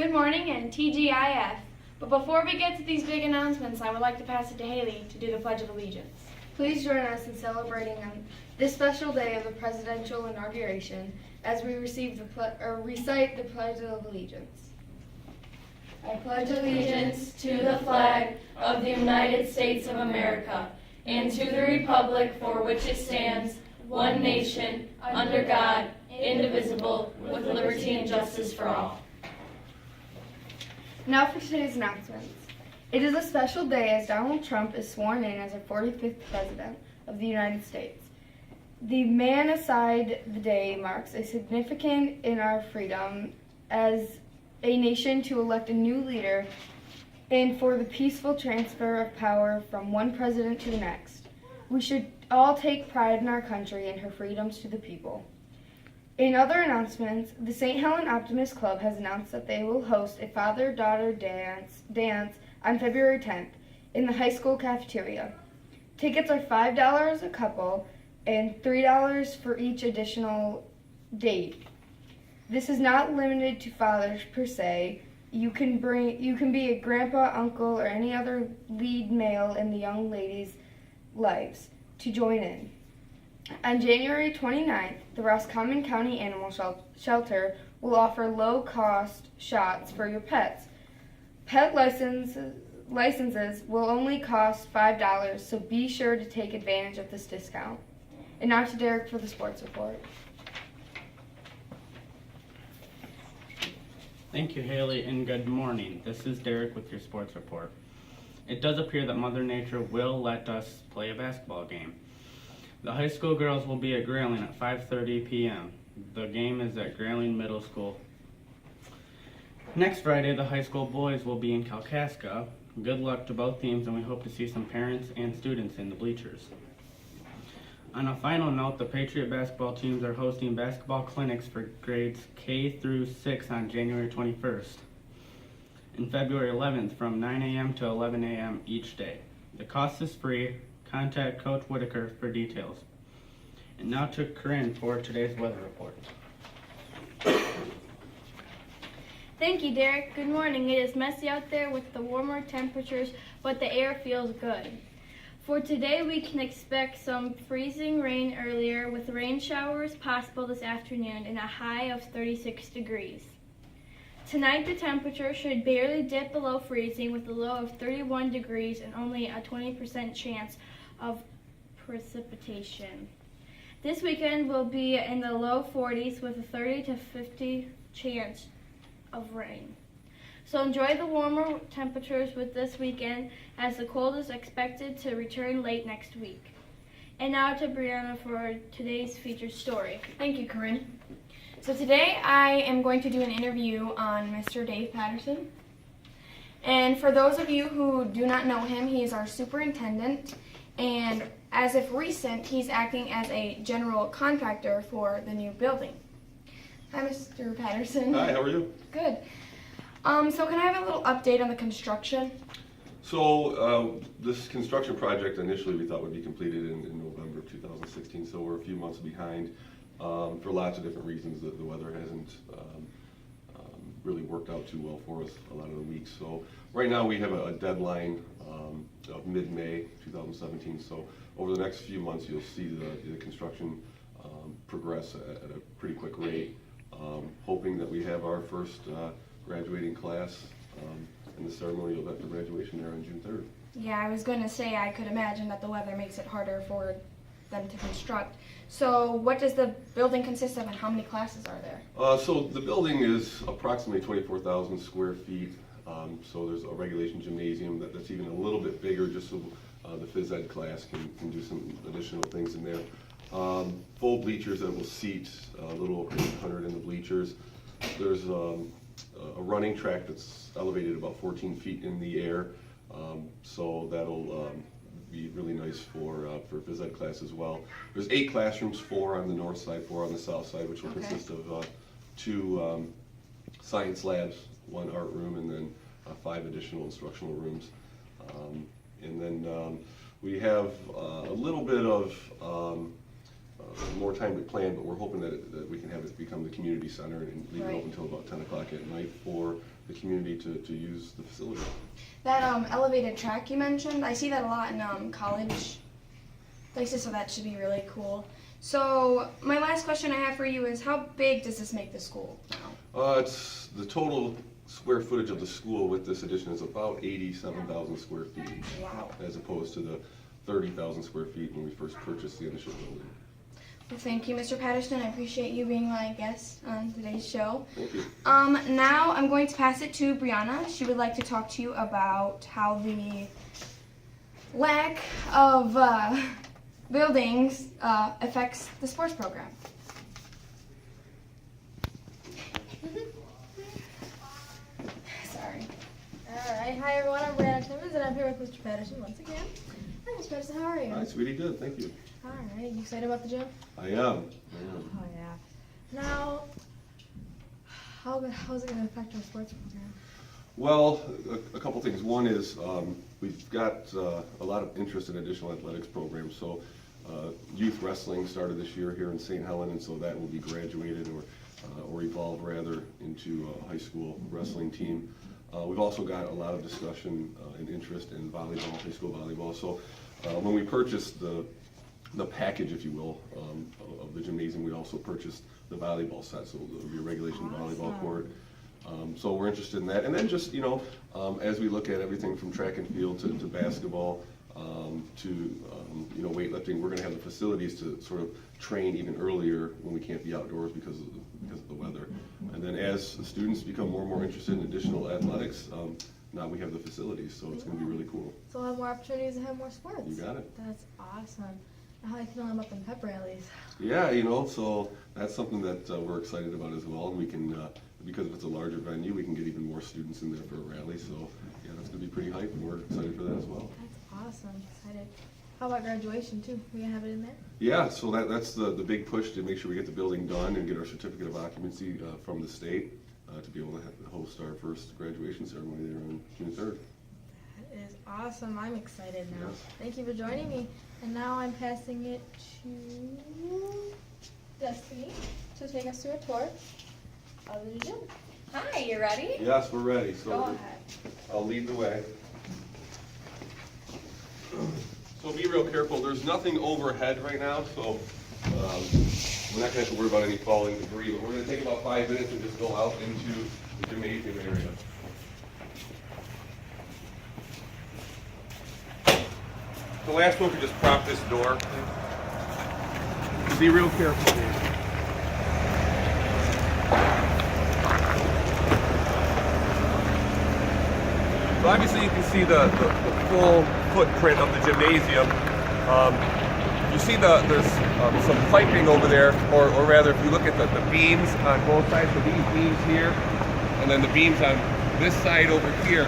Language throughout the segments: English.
Good morning and TGIF. But before we get to these big announcements, I would like to pass it to Haley to do the Pledge of Allegiance. Please join us in celebrating this special day of the presidential inauguration as we recite the Pledge of Allegiance. I pledge allegiance to the flag of the United States of America and to the republic for which it stands, one nation, under God, indivisible, with liberty and justice for all. Now for today's announcements. It is a special day as Donald Trump is sworn in as our 45th President of the United States. The man aside the day marks a significant in our freedom as a nation to elect a new leader and for the peaceful transfer of power from one president to the next. We should all take pride in our country and her freedoms to the people. In other announcements, the St. Helen Optimist Club has announced that they will host a father-daughter dance on February 10th in the high school cafeteria. Tickets are $5 a couple and $3 for each additional date. This is not limited to fathers per se. You can be a grandpa, uncle, or any other lead male in the young ladies' lives to join in. On January 29th, the Roscommon County Animal Shelter will offer low-cost shots for your pets. Pet licenses will only cost $5, so be sure to take advantage of this discount. And now to Derek for the sports report. Thank you, Haley, and good morning. This is Derek with your sports report. It does appear that Mother Nature will let us play a basketball game. The high school girls will be at Grayling at 5:30 p.m. The game is at Grayling Middle School. Next Friday, the high school boys will be in Kalkaska. Good luck to both teams, and we hope to see some parents and students in the bleachers. On a final note, the Patriot basketball teams are hosting basketball clinics for grades K through 6 on January 21st and February 11th from 9 a.m. to 11 a.m. each day. The cost is free. Contact Coach Whitaker for details. And now to Corinne for today's weather report. Thank you, Derek. Good morning. It is messy out there with the warmer temperatures, but the air feels good. For today, we can expect some freezing rain earlier with rain showers possible this afternoon and a high of 36 degrees. Tonight, the temperature should barely dip below freezing with a low of 31 degrees and only a 20% chance of precipitation. This weekend will be in the low 40s with a 30 to 50 chance of rain. So enjoy the warmer temperatures with this weekend as the cold is expected to return late next week. And now to Brianna for today's featured story. Thank you, Corinne. So today I am going to do an interview on Mr. Dave Patterson. And for those of you who do not know him, he is our superintendent. And as of recent, he's acting as a general contractor for the new building. Hi, Mr. Patterson. Hi, how are you? Good. So can I have a little update on the construction? So this construction project initially we thought would be completed in November 2016, so we're a few months behind for lots of different reasons. The weather hasn't really worked out too well for us a lot of the weeks. So right now we have a deadline of mid-May 2017, so over the next few months you'll see the construction progress at a pretty quick rate, hoping that we have our first graduating class and the ceremony of after graduation there on June 3rd. Yeah, I was going to say I could imagine that the weather makes it harder for them to construct. So what does the building consist of and how many classes are there? So the building is approximately 24,000 square feet. So there's a regulation gymnasium that's even a little bit bigger just so the phys ed class can do some additional things in there. Full bleachers that will seat a little over 800 in the bleachers. There's a running track that's elevated about 14 feet in the air, so that'll be really nice for phys ed class as well. There's 8 classrooms, 4 on the north side, 4 on the south side, which will consist of 2 science labs, 1 art room, and then 5 additional instructional rooms. And then we have a little bit of more time to plan, but we're hoping that we can have it become the community center and leave it open until about 10 o'clock at night for the community to use the facility. That elevated track you mentioned, I see that a lot in college places, so that should be really cool. So my last question I have for you is, how big does this make the school now? It's the total square footage of the school with this addition is about 87,000 square feet. Wow. As opposed to the 30,000 square feet when we first purchased the initial building. Well, thank you, Mr. Patterson. I appreciate you being my guest on today's show. Thank you. Now I'm going to pass it to Brianna. She would like to talk to you about how the lack of buildings affects the sports program. Sorry. Alright, hi everyone, I'm Brianna Timmons and I'm here with Mr. Patterson once again. Hi Mr. Patterson, how are you? Hi, sweetie, good, thank you. Alright, you excited about the gym? I am. Oh yeah. Now, how's it going to affect our sports program? Well, a couple things. One is we've got a lot of interest in additional athletics programs. So youth wrestling started this year here in St. Helen, and so that will be graduated or evolve rather into a high school wrestling team. We've also got a lot of discussion and interest in volleyball, high school volleyball. So when we purchased the package, if you will, of the gymnasium, we also purchased the volleyball set. So there'll be a regulation volleyball court. So we're interested in that. And then just, as we look at everything from track and field to basketball to weightlifting, we're going to have the facilities to sort of train even earlier when we can't be outdoors because of the weather. And then as the students become more and more interested in additional athletics, now we have the facilities, so it's going to be really cool. So we'll have more opportunities to have more sports. You got it. That's awesome. How are you feeling about them pep rallies? Yeah, so that's something that we're excited about as well. And we can, because it's a larger venue, we can get even more students in there for a rally. So yeah, that's going to be pretty hype, and we're excited for that as well. That's awesome. Excited. How about graduation too? We gonna have it in there? Yeah, so that's the big push to make sure we get the building done and get our certificate of occupancy from the state to be able to host our first graduation ceremony there on June 3rd. That is awesome. I'm excited now. Yes. Thank you for joining me. And now I'm passing it to Destiny to take us through a tour of the gym. Hi, you ready? Yes, we're ready. So Go ahead. I'll lead the way. So be real careful. There's nothing overhead right now, so we're not going to have to worry about any falling debris. But we're going to take about 5 minutes and just go out into the gymnasium area. The last one could just prop this door. Be real careful here. So obviously you can see the full footprint of the gymnasium. You see there's some piping over there, or rather if you look at the beams on both sides, so these beams here, and then the beams on this side over here.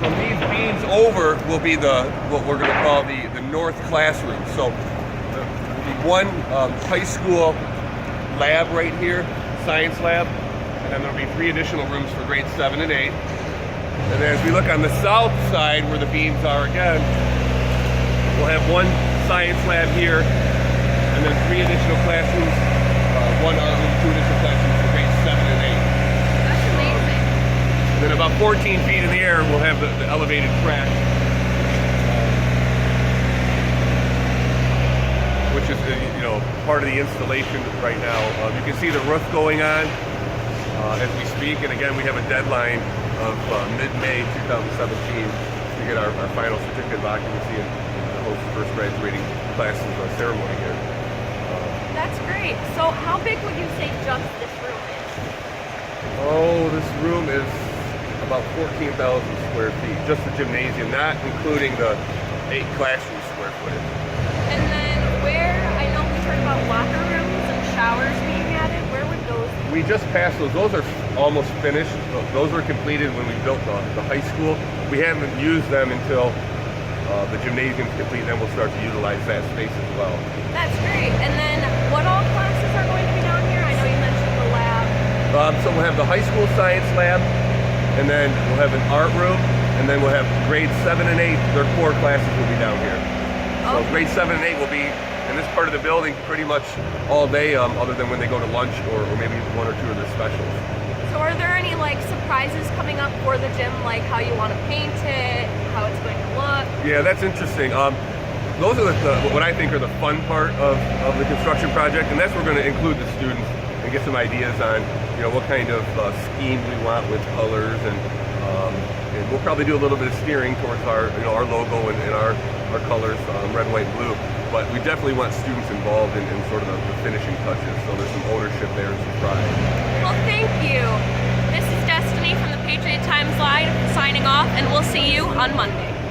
From these beams over will be what we're going to call the north classroom. So there'll be one high school lab right here, science lab, and then there'll be 3 additional rooms for grades 7 and 8. And then as we look on the south side where the beams are again, we'll have one science lab here, and then 3 additional classrooms, one art room, 2 additional classrooms for grades 7 and 8. That's amazing. And then about 14 feet in the air, we'll have the elevated track, which is part of the installation right now. You can see the roof going on as we speak, and again, we have a deadline of mid-May 2017 to get our final certificate of occupancy and host the first graduating classes ceremony here. That's great. So how big would you say just this room is? Oh, this room is about 14,000 square feet, just the gymnasium, not including the 8 classroom square footage. And then where, I know we heard about locker rooms and showers being added, where would those be? We just passed those. Those are almost finished. Those were completed when we built the high school. We haven't used them until the gymnasium's complete, then we'll start to utilize that space as well. That's great. And then what all classes are going to be down here? I know you mentioned the lab. So we'll have the high school science lab, and then we'll have an art room, and then we'll have grades 7 and 8. Their core classes will be down here. So grade 7 and 8 will be in this part of the building pretty much all day, other than when they go to lunch or maybe one or two of their specials. So are there any like surprises coming up for the gym, like how you want to paint it, how it's going to look? Yeah, that's interesting. Those are what I think are the fun part of the construction project, and that's where we're going to include the students and get some ideas on, what kind of scheme we want with colors, and we'll probably do a little bit of steering towards our, our logo and our colors, red, white, and blue. But we definitely want students involved in sort of the finishing touches, so there's some ownership there and some pride. Well, thank you. This is Destiny from the Patriot Times Live signing off, and we'll see you on Monday.